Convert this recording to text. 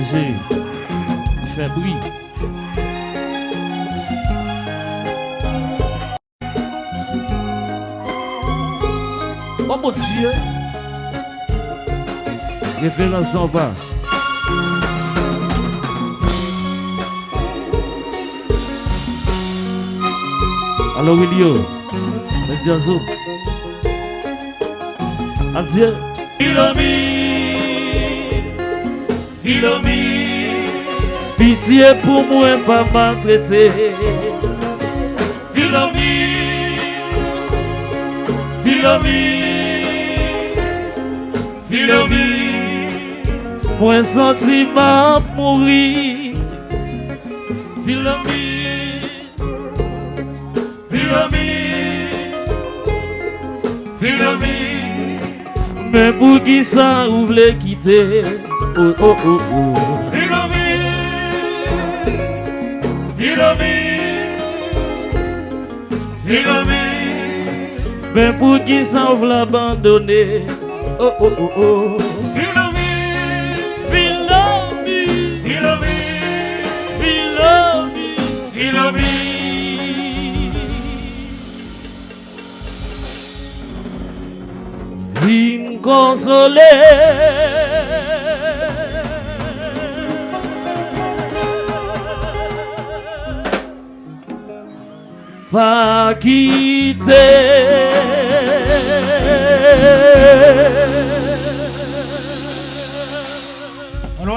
chaje, il fait bruit. Oh mon Dieu, référence Compas. Alors Wilio, vas-y Azou. Adieu. Filomis, pitié pour moi, pas maltraité. Filomis, moi sentiment mourir. Filomis, mais pour qui ça vous voulez quitter? Oh oh oh oh. Filomis, mais pour qui ça vous l'abandonner? Oh oh oh oh. Filomis. Vine consoler, pas quitter. On